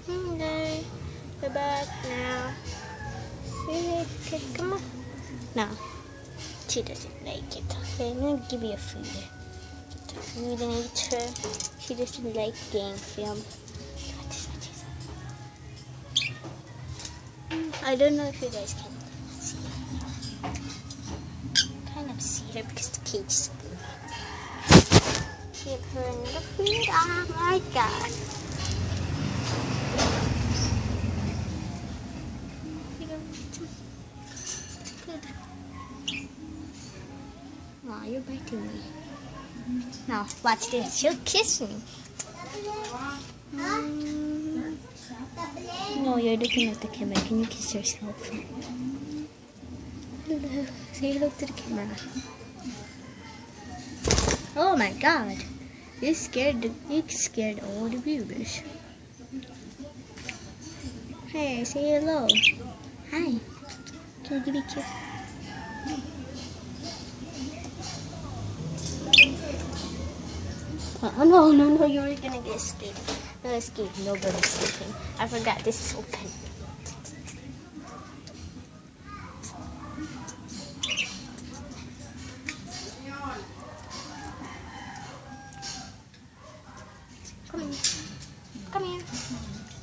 Okay, we're back now. Okay, come on. No, she doesn't like it. Okay, I'm gonna give you a food. Get the food and eat her. She doesn't like game film. I don't know if you guys can see her. Kind of see her because the cage is blue. Give her another food. Oh my god. Aw, you're biting me. Now, watch this. She'll kiss me. No, you're looking at the camera. Can you kiss yourself? Hello. Say hello to the camera. Oh my god. You scared all the viewers. Hey, say hello. Hi. Can you give me a kiss? Oh no, you're gonna get escape. No escape, nobody's escaping. I forgot this is open. Come here.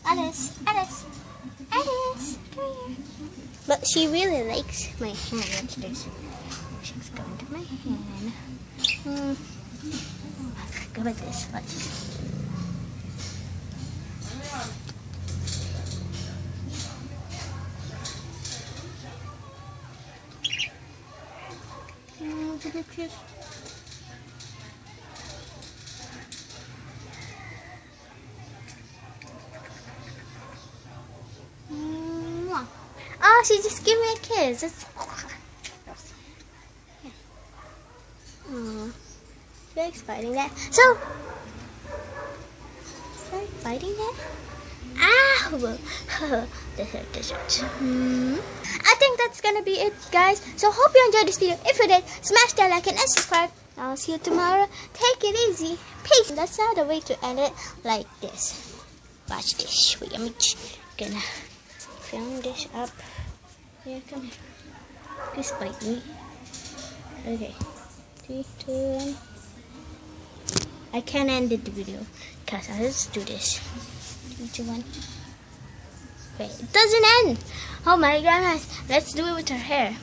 Alice, come here. But she really likes my hand. Watch this. She's going to my hand. Go like this. Watch this. Oh, she just gave me a kiss. That's... Aww. She likes fighting that. So, fighting that? Ah! This hurt. I think that's gonna be it, guys. So, hope you enjoyed this video. If you did, smash that like and subscribe. I'll see you tomorrow. Take it easy. Peace. That's not the way to end it like this. Watch this. Wait, I'm gonna film this up. Yeah, come here. Please bite me. Okay. 3, 2, 1. I can't end the video because I just do this. 3, 2, 1. Wait, it doesn't end. Oh my goodness. Let's do it with her hair.